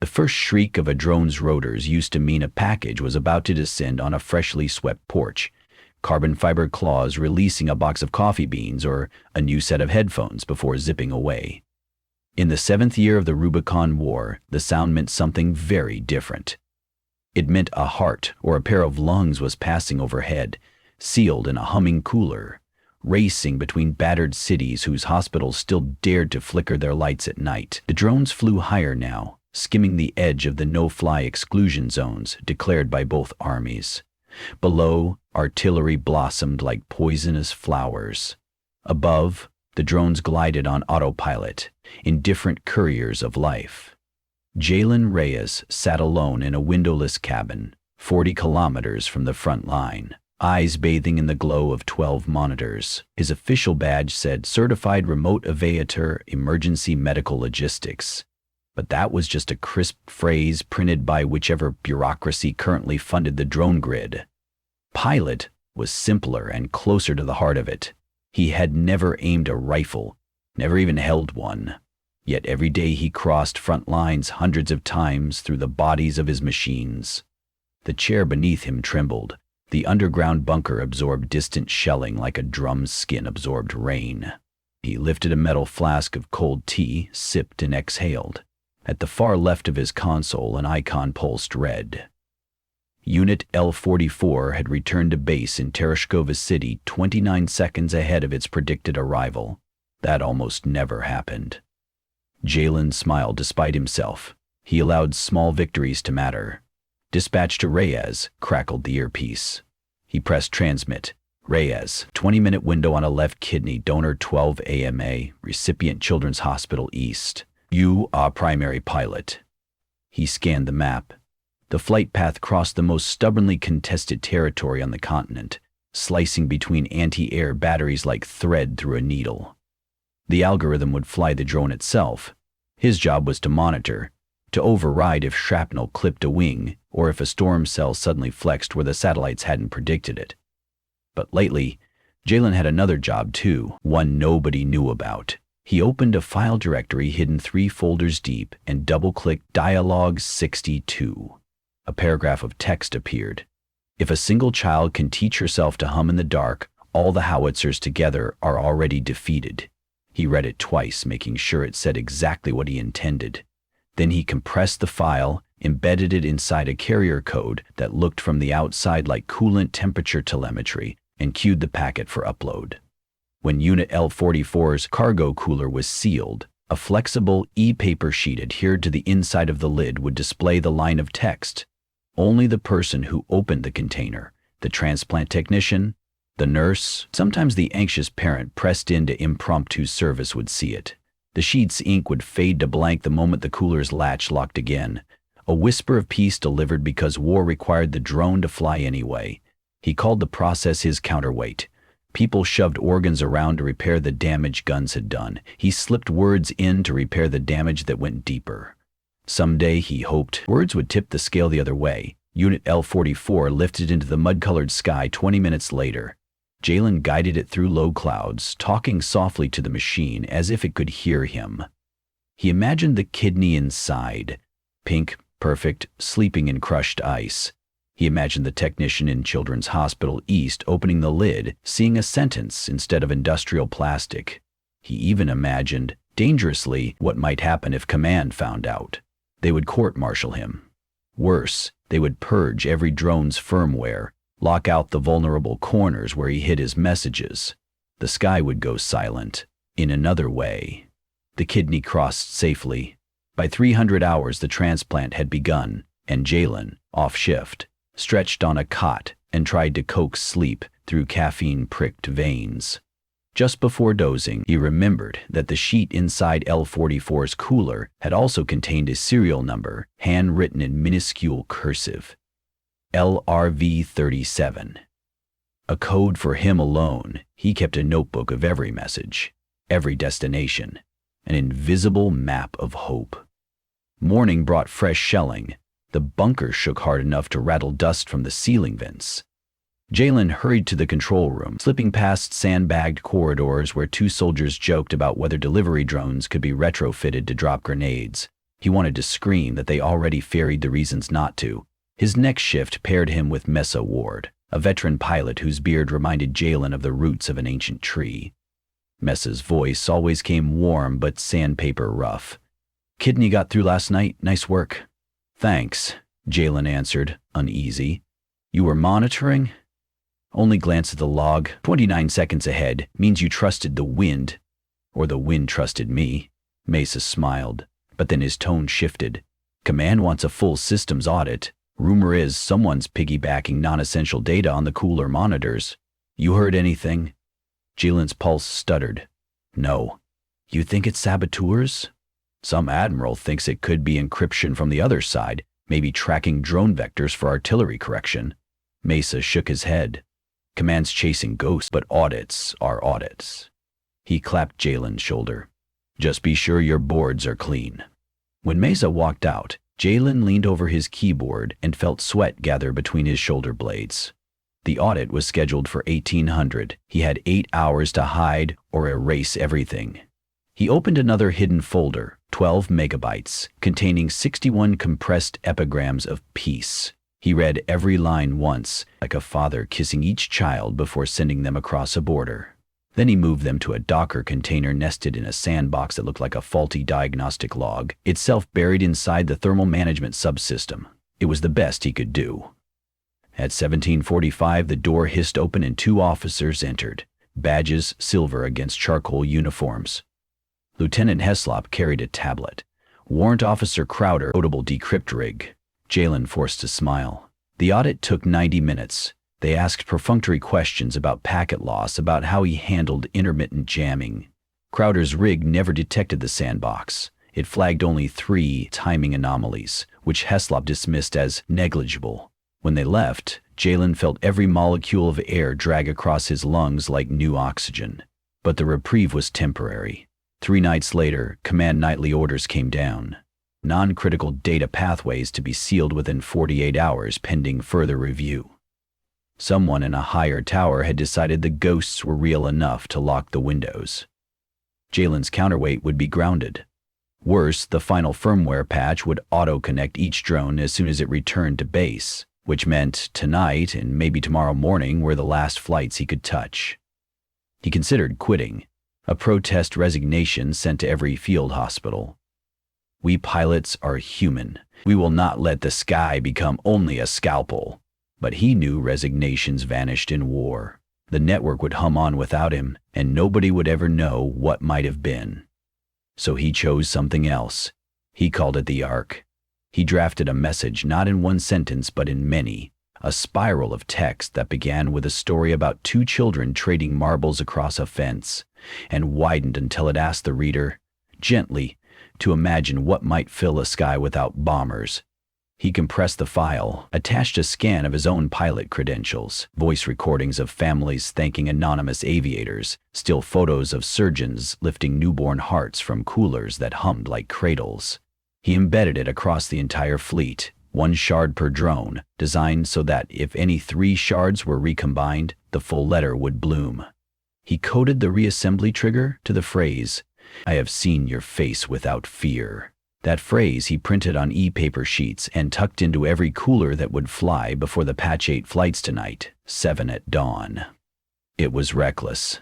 The first shriek of a drone's rotors used to mean a package was about to descend on a freshly swept porch, carbon fiber claws releasing a box of coffee beans or a new set of headphones before zipping away. In the 7th year of the Rubicon War, the sound meant something very different. It meant a heart or a pair of lungs was passing overhead, sealed in a humming cooler, racing between battered cities whose hospitals still dared to flicker their lights at night. The drones flew higher now, skimming the edge of the no-fly exclusion zones declared by both armies. Below, artillery blossomed like poisonous flowers. Above, the drones glided on autopilot, indifferent couriers of life. Jalen Reyes sat alone in a windowless cabin, 40 kilometers from the front line, eyes bathing in the glow of 12 monitors. His official badge said Certified Remote Aviator Emergency Medical Logistics. But that was just a crisp phrase printed by whichever bureaucracy currently funded the drone grid. Pilot was simpler and closer to the heart of it. He had never aimed a rifle, never even held one. Yet every day he crossed front lines hundreds of times through the bodies of his machines. The chair beneath him trembled. The underground bunker absorbed distant shelling like a drum's skin absorbed rain. He lifted a metal flask of cold tea, sipped and exhaled. At the far left of his console, an icon pulsed red. Unit L-44 had returned to base in Tereshkova City 29 seconds ahead of its predicted arrival. That almost never happened. Jalen smiled despite himself. He allowed small victories to matter. Dispatch to Reyes, crackled the earpiece. He pressed transmit. Reyes, 20-minute window on a left kidney, donor 12 AMA, recipient Children's Hospital East. You are primary pilot. He scanned the map. The flight path crossed the most stubbornly contested territory on the continent, slicing between anti-air batteries like thread through a needle. The algorithm would fly the drone itself. His job was to monitor, to override if shrapnel clipped a wing or if a storm cell suddenly flexed where the satellites hadn't predicted it. But lately, Jalen had another job too, one nobody knew about. He opened a file directory hidden 3 folders deep and double-clicked Dialogue 62. A paragraph of text appeared. If a single child can teach herself to hum in the dark, all the howitzers together are already defeated. He read it twice, making sure it said exactly what he intended. Then he compressed the file, embedded it inside a carrier code that looked from the outside like coolant temperature telemetry, and queued the packet for upload. When Unit L-44's cargo cooler was sealed, a flexible e-paper sheet adhered to the inside of the lid would display the line of text. Only the person who opened the container, the transplant technician, the nurse, sometimes the anxious parent pressed into impromptu service would see it. The sheet's ink would fade to blank the moment the cooler's latch locked again. A whisper of peace delivered because war required the drone to fly anyway. He called the process his counterweight. People shoved organs around to repair the damage guns had done. He slipped words in to repair the damage that went deeper. Someday, he hoped, words would tip the scale the other way. Unit L-44 lifted into the mud-colored sky 20 minutes later. Jalen guided it through low clouds, talking softly to the machine as if it could hear him. He imagined the kidney inside, pink, perfect, sleeping in crushed ice. He imagined the technician in Children's Hospital East opening the lid, seeing a sentence instead of industrial plastic. He even imagined, dangerously, what might happen if command found out. They would court-martial him. Worse, they would purge every drone's firmware, lock out the vulnerable corners where he hid his messages. The sky would go silent. In another way. The kidney crossed safely. By 300 hours the transplant had begun, and Jalen, off shift, stretched on a cot and tried to coax sleep through caffeine-pricked veins. Just before dozing, he remembered that the sheet inside L-44's cooler had also contained a serial number, handwritten in minuscule cursive. LRV-37. A code for him alone. He kept a notebook of every message, every destination, an invisible map of hope. Morning brought fresh shelling. The bunker shook hard enough to rattle dust from the ceiling vents. Jalen hurried to the control room, slipping past sandbagged corridors where 2 soldiers joked about whether delivery drones could be retrofitted to drop grenades. He wanted to scream that they already ferried the reasons not to. His next shift paired him with Mesa Ward, a veteran pilot whose beard reminded Jalen of the roots of an ancient tree. Messa's voice always came warm but sandpaper rough. "Kidney got through last night. Nice work." "Thanks," Jalen answered, uneasy. "You were monitoring?" "Only glance at the log. 29 seconds ahead means you trusted the wind. Or the wind trusted me." Mesa smiled, but then his tone shifted. "Command wants a full systems audit. Rumor is someone's piggybacking non-essential data on the cooler monitors. You heard anything?" Jalen's pulse stuttered. "No." "You think it's saboteurs?" "Some admiral thinks it could be encryption from the other side, maybe tracking drone vectors for artillery correction." Mesa shook his head. "Command's chasing ghosts, but audits are audits." He clapped Jalen's shoulder. "Just be sure your boards are clean." When Mesa walked out, Jalen leaned over his keyboard and felt sweat gather between his shoulder blades. The audit was scheduled for 1800. He had 8 hours to hide or erase everything. He opened another hidden folder, 12 megabytes, containing 61 compressed epigrams of peace. He read every line once, like a father kissing each child before sending them across a border. Then he moved them to a Docker container nested in a sandbox that looked like a faulty diagnostic log, itself buried inside the thermal management subsystem. It was the best he could do. At 1745, the door hissed open and 2 officers entered, badges silver against charcoal uniforms. Lieutenant Heslop carried a tablet. Warrant Officer Crowder, notable decrypt rig. Jalen forced a smile. The audit took 90 minutes. They asked perfunctory questions about packet loss, about how he handled intermittent jamming. Crowder's rig never detected the sandbox. It flagged only 3 timing anomalies, which Heslop dismissed as negligible. When they left, Jalen felt every molecule of air drag across his lungs like new oxygen. But the reprieve was temporary. 3 nights later, command nightly orders came down. Non-critical data pathways to be sealed within 48 hours pending further review. Someone in a higher tower had decided the ghosts were real enough to lock the windows. Jalen's counterweight would be grounded. Worse, the final firmware patch would auto-connect each drone as soon as it returned to base, which meant tonight and maybe tomorrow morning were the last flights he could touch. He considered quitting, a protest resignation sent to every field hospital. "We pilots are human. We will not let the sky become only a scalpel." But he knew resignations vanished in war. The network would hum on without him, and nobody would ever know what might have been. So he chose something else. He called it the Ark. He drafted a message not in one sentence but in many, a spiral of text that began with a story about 2 children trading marbles across a fence, and widened until it asked the reader, gently, to imagine what might fill a sky without bombers. He compressed the file, attached a scan of his own pilot credentials, voice recordings of families thanking anonymous aviators, still photos of surgeons lifting newborn hearts from coolers that hummed like cradles. He embedded it across the entire fleet, 1 shard per drone, designed so that if any 3 shards were recombined, the full letter would bloom. He coded the reassembly trigger to the phrase, "I have seen your face without fear." That phrase he printed on e-paper sheets and tucked into every cooler that would fly before the Patch 8 flights tonight, 7 at dawn. It was reckless.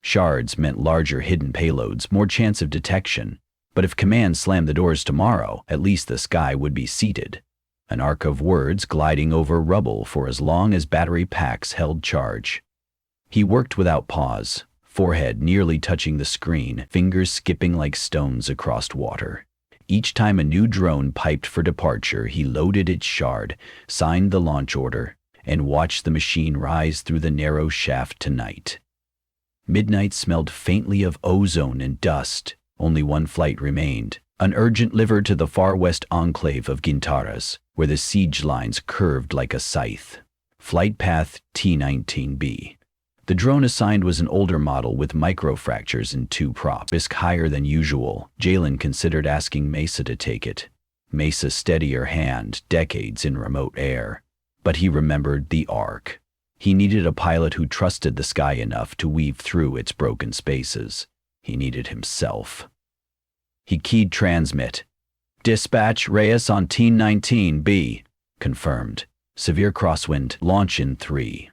Shards meant larger hidden payloads, more chance of detection. But if command slammed the doors tomorrow, at least the sky would be seated. An arc of words gliding over rubble for as long as battery packs held charge. He worked without pause, forehead nearly touching the screen, fingers skipping like stones across water. Each time a new drone piped for departure, he loaded its shard, signed the launch order, and watched the machine rise through the narrow shaft to night. Midnight smelled faintly of ozone and dust. Only 1 flight remained, an urgent liver to the far west enclave of Gintaras, where the siege lines curved like a scythe. Flight path T-19B. The drone assigned was an older model with microfractures and 2 props. Risk higher than usual. Jalen considered asking Mesa to take it. Mesa's steadier hand, decades in remote air. But he remembered the Ark. He needed a pilot who trusted the sky enough to weave through its broken spaces. He needed himself. He keyed transmit. Dispatch Reyes on Team 19B. Confirmed. Severe crosswind. Launch in 3.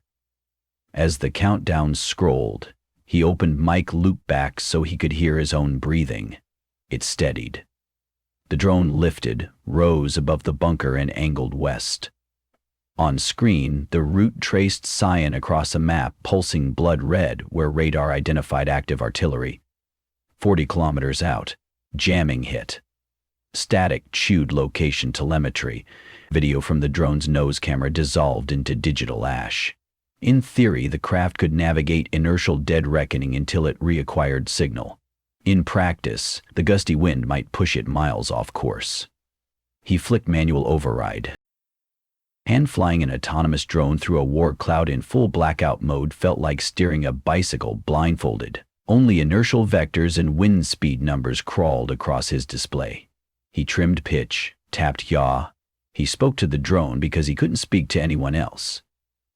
As the countdown scrolled, he opened mic loopback so he could hear his own breathing. It steadied. The drone lifted, rose above the bunker and angled west. On screen, the route traced cyan across a map pulsing blood red where radar identified active artillery. 40 kilometers out, jamming hit. Static chewed location telemetry. Video from the drone's nose camera dissolved into digital ash. In theory, the craft could navigate inertial dead reckoning until it reacquired signal. In practice, the gusty wind might push it miles off course. He flicked manual override. Hand-flying an autonomous drone through a war cloud in full blackout mode felt like steering a bicycle blindfolded. Only inertial vectors and wind speed numbers crawled across his display. He trimmed pitch, tapped yaw. He spoke to the drone because he couldn't speak to anyone else.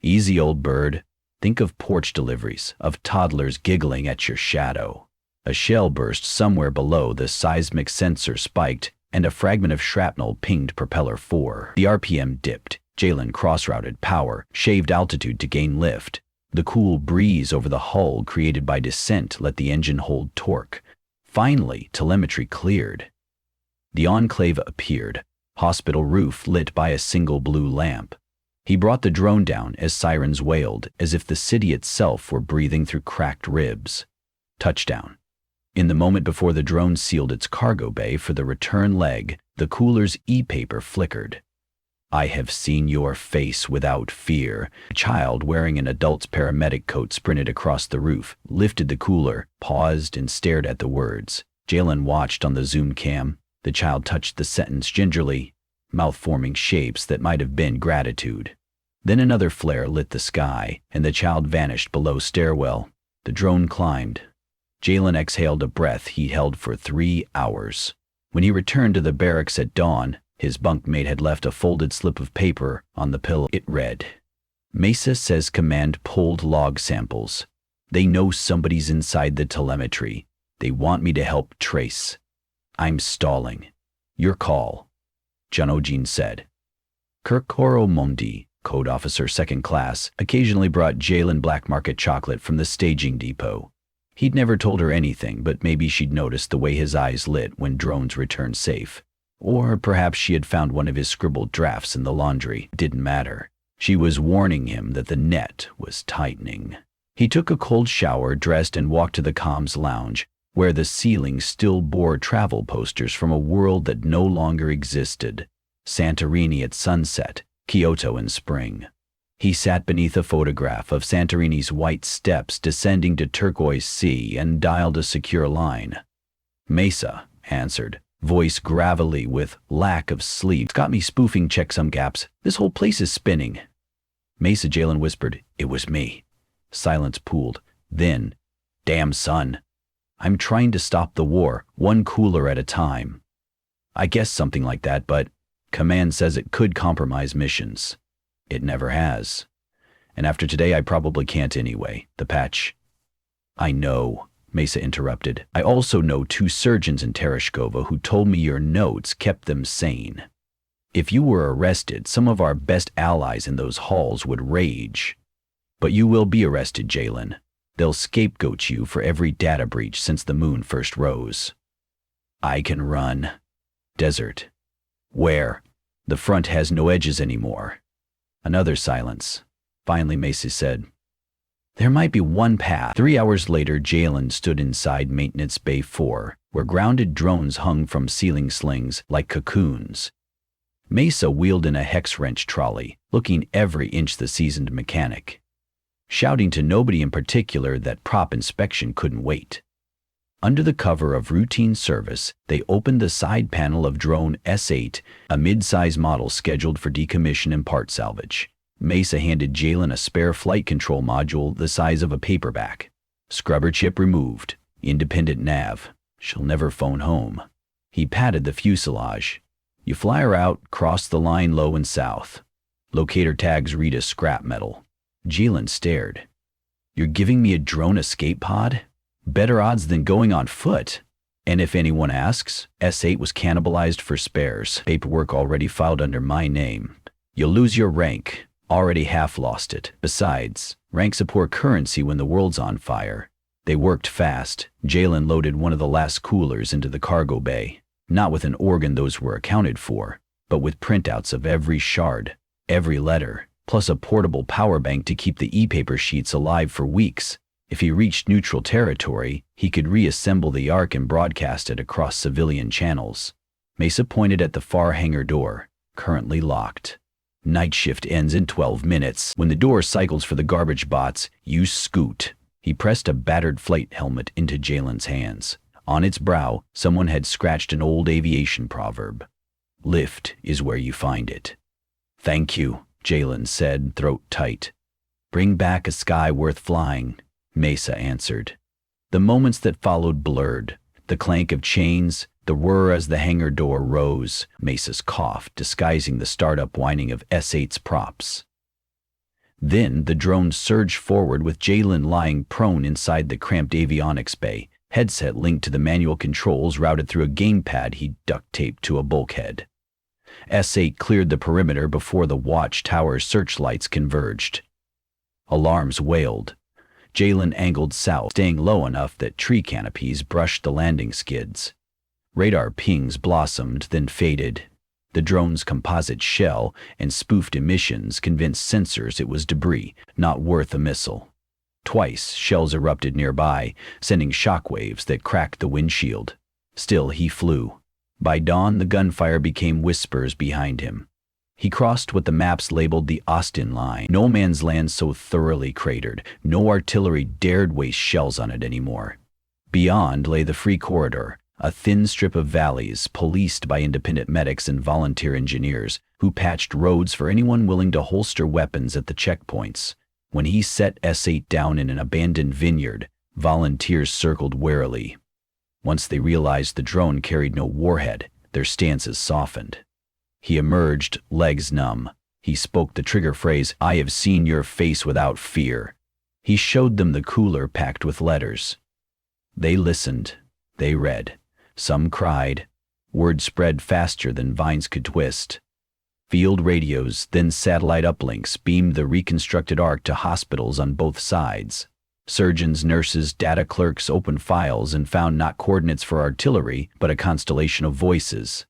Easy old bird. Think of porch deliveries, of toddlers giggling at your shadow. A shell burst somewhere below, the seismic sensor spiked, and a fragment of shrapnel pinged propeller 4. The RPM dipped. Jalen cross-routed power, shaved altitude to gain lift. The cool breeze over the hull created by descent let the engine hold torque. Finally, telemetry cleared. The enclave appeared, hospital roof lit by a single blue lamp. He brought the drone down as sirens wailed, as if the city itself were breathing through cracked ribs. Touchdown. In the moment before the drone sealed its cargo bay for the return leg, the cooler's e-paper flickered. I have seen your face without fear. A child wearing an adult's paramedic coat sprinted across the roof, lifted the cooler, paused, and stared at the words. Jalen watched on the zoom cam. The child touched the sentence gingerly, mouth forming shapes that might have been gratitude. Then another flare lit the sky, and the child vanished below stairwell. The drone climbed. Jalen exhaled a breath he held for 3 hours. When he returned to the barracks at dawn, his bunkmate had left a folded slip of paper on the pillow. It read, Mesa says command pulled log samples. They know somebody's inside the telemetry. They want me to help trace. I'm stalling. Your call. Janojin said. Kirkoro Mondi, code officer 2nd class, occasionally brought Jalen black market chocolate from the staging depot. He'd never told her anything, but maybe she'd noticed the way his eyes lit when drones returned safe. Or perhaps she had found one of his scribbled drafts in the laundry. It didn't matter. She was warning him that the net was tightening. He took a cold shower, dressed, and walked to the comms lounge, where the ceiling still bore travel posters from a world that no longer existed. Santorini at sunset, Kyoto in spring. He sat beneath a photograph of Santorini's white steps descending to turquoise sea and dialed a secure line. Mesa answered, voice gravelly with lack of sleep. It's got me spoofing checksum gaps. This whole place is spinning. Mesa, Jalen whispered, it was me. Silence pooled. Then, damn son. I'm trying to stop the war, one cooler at a time. I guess something like that, but command says it could compromise missions. It never has. And after today, I probably can't anyway. The patch. I know, Mesa interrupted. I also know 2 surgeons in Tereshkova who told me your notes kept them sane. If you were arrested, some of our best allies in those halls would rage. But you will be arrested, Jalen. They'll scapegoat you for every data breach since the moon first rose. I can run. Desert. Where? The front has no edges anymore. Another silence. Finally, Mesa said, there might be one path. 3 hours later, Jalen stood inside Maintenance Bay 4, where grounded drones hung from ceiling slings like cocoons. Mesa wheeled in a hex wrench trolley, looking every inch the seasoned mechanic, shouting to nobody in particular that prop inspection couldn't wait. Under the cover of routine service, they opened the side panel of drone S8, a mid-size model scheduled for decommission and part salvage. Mesa handed Jalen a spare flight control module the size of a paperback. Scrubber chip removed. Independent nav. She'll never phone home. He patted the fuselage. You fly her out, cross the line low and south. Locator tags read as scrap metal. Jalen stared. You're giving me a drone escape pod? Better odds than going on foot. And if anyone asks, S8 was cannibalized for spares. Paperwork already filed under my name. You'll lose your rank. Already half lost it. Besides, rank's a poor currency when the world's on fire. They worked fast. Jalen loaded one of the last coolers into the cargo bay. Not with an organ those were accounted for, but with printouts of every shard, every letter, plus a portable power bank to keep the e-paper sheets alive for weeks. If he reached neutral territory, he could reassemble the Ark and broadcast it across civilian channels. Mesa pointed at the far hangar door, currently locked. Night shift ends in 12 minutes. When the door cycles for the garbage bots, you scoot. He pressed a battered flight helmet into Jalen's hands. On its brow, someone had scratched an old aviation proverb. Lift is where you find it. Thank you, Jalen said, throat tight. Bring back a sky worth flying, Mesa answered. The moments that followed blurred. The clank of chains, the whir as the hangar door rose, Mesa's cough disguising the startup whining of S8's props. Then the drone surged forward with Jalen lying prone inside the cramped avionics bay, headset linked to the manual controls routed through a gamepad he duct-taped to a bulkhead. S8 cleared the perimeter before the watchtower's searchlights converged. Alarms wailed. Jalen angled south, staying low enough that tree canopies brushed the landing skids. Radar pings blossomed, then faded. The drone's composite shell and spoofed emissions convinced sensors it was debris, not worth a missile. Twice, shells erupted nearby, sending shockwaves that cracked the windshield. Still, he flew. By dawn, the gunfire became whispers behind him. He crossed what the maps labeled the Austin Line, no man's land so thoroughly cratered, no artillery dared waste shells on it anymore. Beyond lay the free corridor, a thin strip of valleys policed by independent medics and volunteer engineers who patched roads for anyone willing to holster weapons at the checkpoints. When he set S8 down in an abandoned vineyard, volunteers circled warily. Once they realized the drone carried no warhead, their stances softened. He emerged, legs numb. He spoke the trigger phrase, "I have seen your face without fear." He showed them the cooler packed with letters. They listened. They read. Some cried. Word spread faster than vines could twist. Field radios, then satellite uplinks, beamed the reconstructed Ark to hospitals on both sides. Surgeons, nurses, data clerks opened files and found not coordinates for artillery, but a constellation of voices.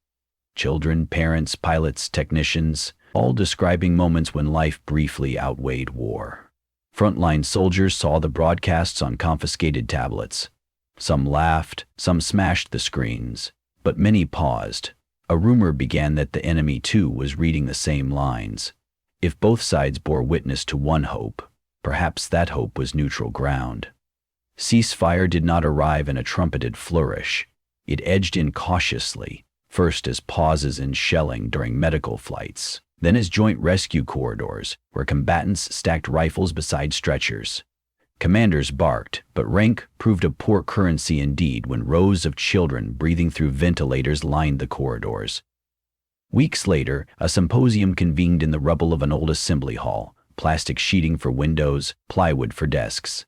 Children, parents, pilots, technicians, all describing moments when life briefly outweighed war. Frontline soldiers saw the broadcasts on confiscated tablets. Some laughed, some smashed the screens, but many paused. A rumor began that the enemy too was reading the same lines. If both sides bore witness to one hope, perhaps that hope was neutral ground. Ceasefire did not arrive in a trumpeted flourish. It edged in cautiously, first as pauses in shelling during medical flights, then as joint rescue corridors where combatants stacked rifles beside stretchers. Commanders barked, but rank proved a poor currency indeed when rows of children breathing through ventilators lined the corridors. Weeks later, a symposium convened in the rubble of an old assembly hall, plastic sheeting for windows, plywood for desks.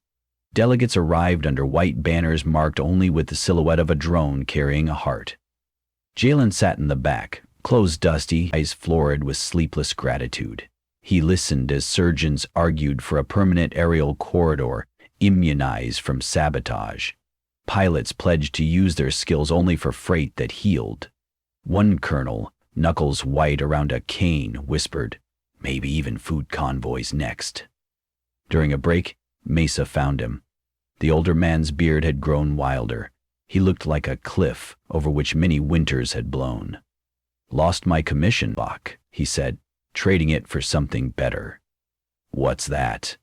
Delegates arrived under white banners marked only with the silhouette of a drone carrying a heart. Jalen sat in the back, clothes dusty, eyes florid with sleepless gratitude. He listened as surgeons argued for a permanent aerial corridor, immunized from sabotage. Pilots pledged to use their skills only for freight that healed. One colonel, knuckles white around a cane, whispered, "Maybe even food convoys next." During a break, Mesa found him. The older man's beard had grown wilder. He looked like a cliff over which many winters had blown. "Lost my commission, Bach," he said, trading it for something better. "What's that?"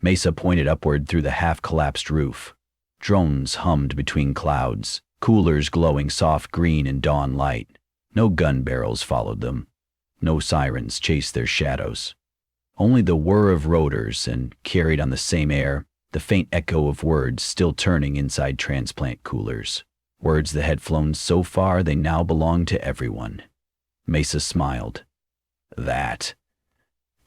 Mesa pointed upward through the half-collapsed roof. Drones hummed between clouds, coolers glowing soft green in dawn light. No gun barrels followed them. No sirens chased their shadows. Only the whir of rotors and, carried on the same air, the faint echo of words still turning inside transplant coolers. Words that had flown so far they now belonged to everyone. Mesa smiled. "That."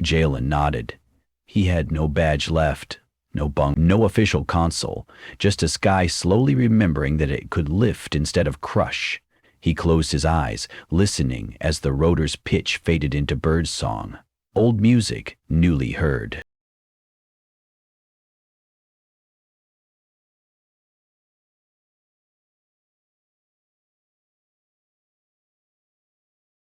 Jalen nodded. He had no badge left, no bunk, no official console, just a sky slowly remembering that it could lift instead of crush. He closed his eyes, listening as the rotor's pitch faded into birdsong. Old music, newly heard.